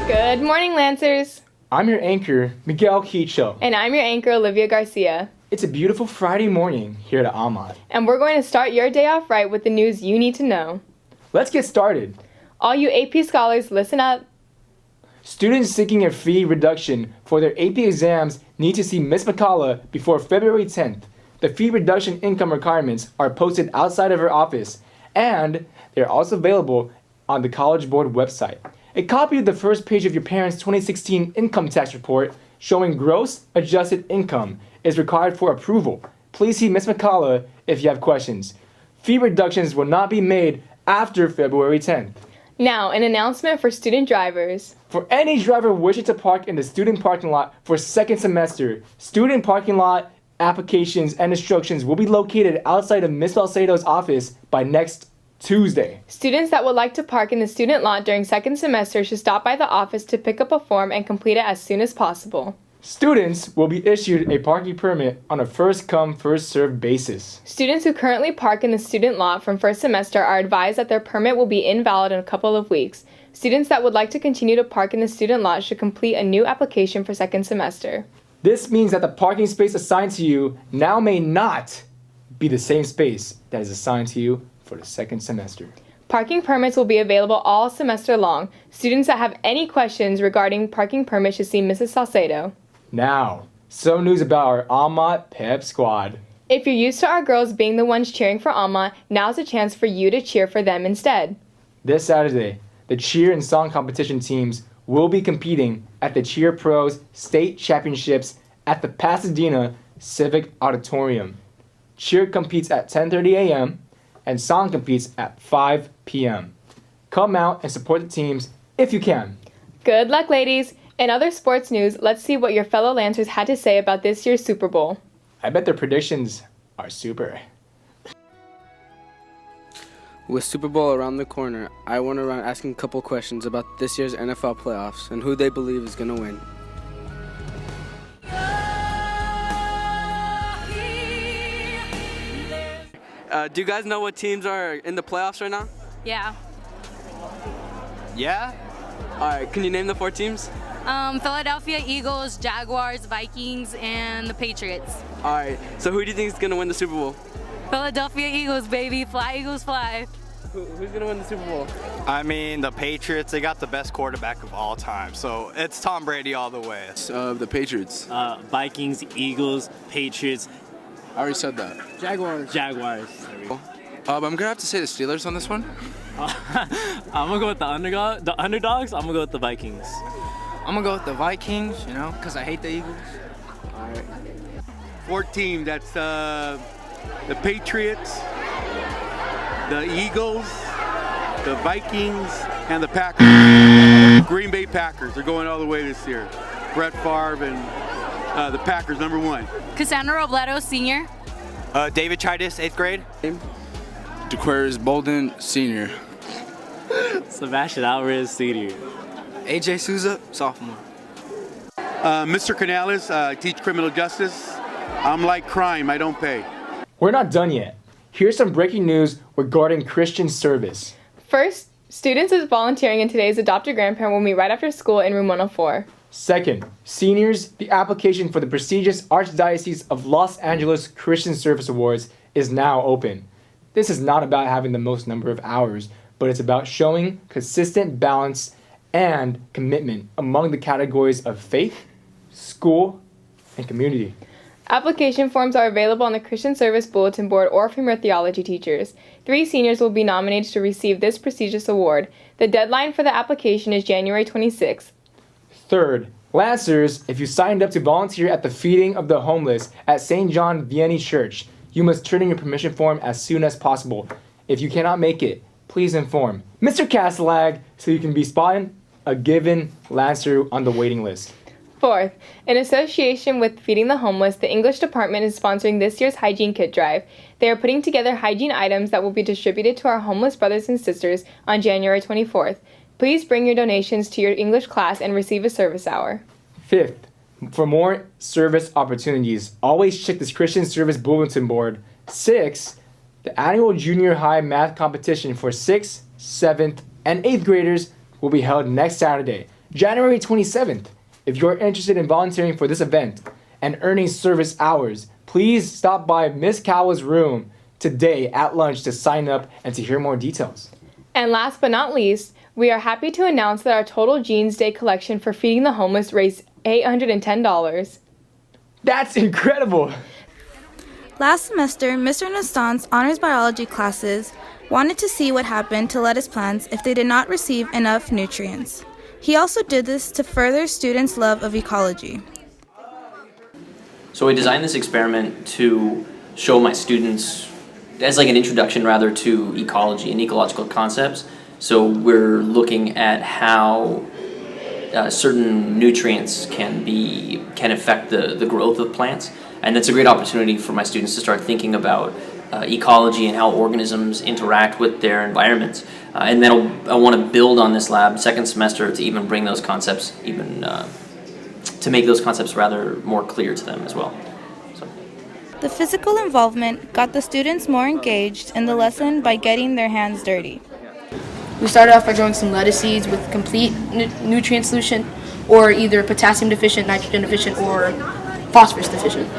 Good morning, Lancers. I'm your anchor, Miguel Quicho. And I'm your anchor, Olivia Garcia. It's a beautiful Friday morning here at Amat. And we're going to start your day off right with the news you need to know. Let's get started. All you AP scholars, listen up. Students seeking a fee reduction for their AP exams need to see Ms. McCullough before February 10th. The fee reduction income requirements are posted outside of her office, and they're also available on the College Board website. A copy of the first page of your parents' 2016 income tax report showing gross adjusted income is required for approval. Please see Ms. McCullough if you have questions. Fee reductions will not be made after February 10th. Now, an announcement for student drivers. For any driver wishing to park in the student parking lot for second semester, student parking lot applications and instructions will be located outside of Ms. Salcedo's office by next Tuesday. Students that would like to park in the student lot during second semester should stop by the office to pick up a form and complete it as soon as possible. Students will be issued a parking permit on a first-come, first-served basis. Students who currently park in the student lot from first semester are advised that their permit will be invalid in a couple of weeks. Students that would like to continue to park in the student lot should complete a new application for second semester. This means that the parking space assigned to you now may not be the same space that is assigned to you for the second semester. Parking permits will be available all semester long. Students that have any questions regarding parking permits should see Mrs. Salcedo. Now, some news about our Amat Pep Squad. If you're used to our girls being the ones cheering for Alma, now's a chance for you to cheer for them instead. This Saturday, the cheer and song competition teams will be competing at the Cheer Pros State Championships at the Pasadena Civic Auditorium. Cheer competes at 10:30 a.m. and song competes at 5 p.m. Come out and support the teams if you can. Good luck, ladies! In other sports news, let's see what your fellow Lancers had to say about this year's Super Bowl. I bet their predictions are super. With Super Bowl around the corner, I went around asking a couple questions about this year's NFL playoffs and who they believe is going to win. Do you guys know what teams are in the playoffs right now? Yeah. Yeah? Alright, can you name the 4 teams? Philadelphia Eagles, Jaguars, Vikings, and the Patriots. Alright, so who do you think is going to win the Super Bowl? Philadelphia Eagles, baby. Fly, Eagles, fly. Who's going to win the Super Bowl? I mean, the Patriots, they got the best quarterback of all time. So it's Tom Brady all the way. The Patriots. Vikings, Eagles, Patriots. I already said that. Jaguars. I'm going to have to say the Steelers on this one. I'm going to go with the underdogs. I'm going to go with the Vikings. I'm going to go with the Vikings, because I hate the Eagles. All right. 4 teams. That's the Patriots, the Eagles, the Vikings, and the Packers. Green Bay Packers. They're going all the way this year. Brett Favre and the Packers, #1. Cassandra Robledo, senior. David Chidis, 8th grade. DeQuarius Bolden, senior. Sebastian Alvarez, senior. AJ Souza, sophomore. Mr. Canales, I teach criminal justice. I'm like crime, I don't pay. We're not done yet. Here's some breaking news regarding Christian service. First, students is volunteering in today's Adopt a Grandparent will meet right after school in room 104. Second, seniors, the application for the prestigious Archdiocese of Los Angeles Christian Service Awards is now open. This is not about having the most number of hours, but it's about showing consistent balance and commitment among the categories of faith, school, and community. Application forms are available on the Christian Service Bulletin Board or from your theology teachers. 3 seniors will be nominated to receive this prestigious award. The deadline for the application is January 26th. Third, Lancers, if you signed up to volunteer at the feeding of the homeless at St. John Vianney Church, you must turn in your permission form as soon as possible. If you cannot make it, please inform Mr. Castelag so you can be spotted a given Lancer on the waiting list. Fourth, in association with Feeding the Homeless, the English department is sponsoring this year's Hygiene Kit Drive. They are putting together hygiene items that will be distributed to our homeless brothers and sisters on January 24th. Please bring your donations to your English class and receive a service hour. Fifth, for more service opportunities, always check this Christian Service Bulletin Board. 6, The annual junior high math competition for 6th, 7th, and 8th graders will be held next Saturday, January 27th. If you're interested in volunteering for this event and earning service hours, please stop by Miss Cowell's room today at lunch to sign up and to hear more details. And last but not least, we are happy to announce that our Total Jeans Day collection for feeding the homeless raised $810. That's incredible! Last semester, Mr. Nastan's honors biology classes wanted to see what happened to lettuce plants if they did not receive enough nutrients. He also did this to further students' love of ecology. So I designed this experiment to show my students, as like an introduction rather, to ecology and ecological concepts. So we're looking at how certain nutrients can affect the growth of plants. And it's a great opportunity for my students to start thinking about ecology and how organisms interact with their environments. And then I want to build on this lab second semester to even bring those concepts, to make those concepts rather more clear to them as well. The physical involvement got the students more engaged in the lesson by getting their hands dirty. We started off by growing some lettuce seeds with complete nutrient solution, or either potassium deficient, nitrogen deficient, or phosphorus deficient.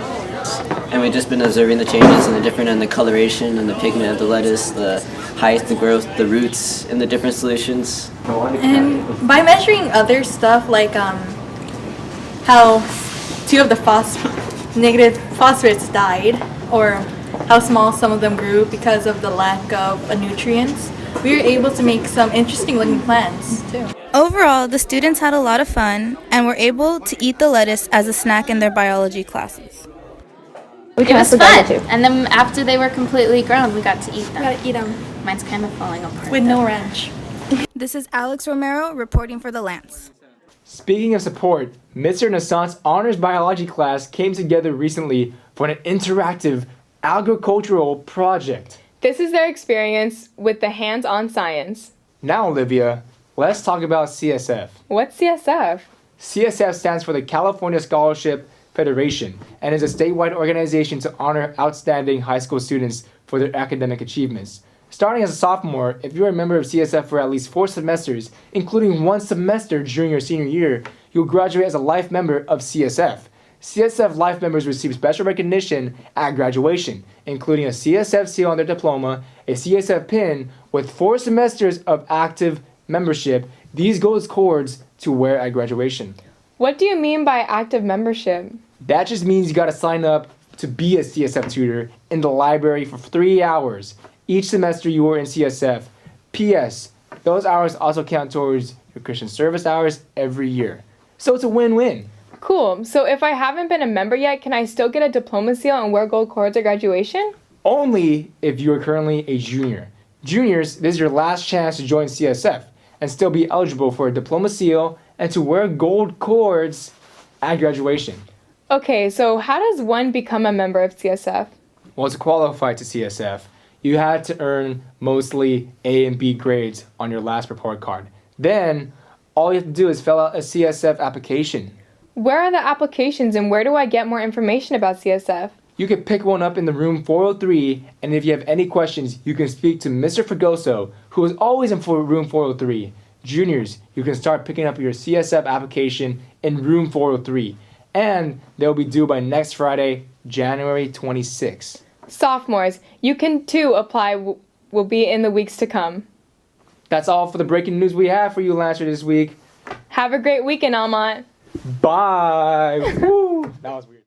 And we've just been observing the changes in the coloration and the pigment of the lettuce, the height, the growth, the roots in the different solutions. And by measuring other stuff like how two of the negative phosphates died, or how small some of them grew because of the lack of nutrients, we were able to make some interesting looking plants too. Overall, the students had a lot of fun and were able to eat the lettuce as a snack in their biology classes. It was fun, and then after they were completely grown, we got to eat them. Mine's kind of falling apart. With no ranch. This is Alex Romero reporting for The Lance. Speaking of support, Mr. Nassant's honors biology class came together recently for an interactive agricultural project. This is their experience with the hands-on science. Now, Olivia, let's talk about CSF. What's CSF? CSF stands for the California Scholarship Federation and is a statewide organization to honor outstanding high school students for their academic achievements. Starting as a sophomore, if you're a member of CSF for at least 4 semesters, including 1 semester during your senior year, you'll graduate as a life member of CSF. CSF life members receive special recognition at graduation, including a CSF seal on their diploma, a CSF pin, with 4 semesters of active membership. These gold cords to wear at graduation. What do you mean by active membership? That just means you gotta sign up to be a CSF tutor in the library for 3 hours each semester you were in CSF. P.S. Those hours also count towards your Christian service hours every year. So it's a win-win. Cool. So if I haven't been a member yet, can I still get a diploma seal and wear gold cords at graduation? Only if you are currently a junior. Juniors, this is your last chance to join CSF and still be eligible for a diploma seal and to wear gold cords at graduation. Okay, so how does one become a member of CSF? Well, to qualify to CSF, you had to earn mostly A and B grades on your last report card. Then, all you have to do is fill out a CSF application. Where are the applications and where do I get more information about CSF? You can pick one up in the room 403, and if you have any questions, you can speak to Mr. Fregoso, who is always in room 403. Juniors, you can start picking up your CSF application in room 403, and they'll be due by next Friday, January 26th. Sophomores, you can too apply. Will be in the weeks to come. That's all for the breaking news we have for you, Lancer, this week. Have a great weekend, Almont. Bye. Woo. That was weird.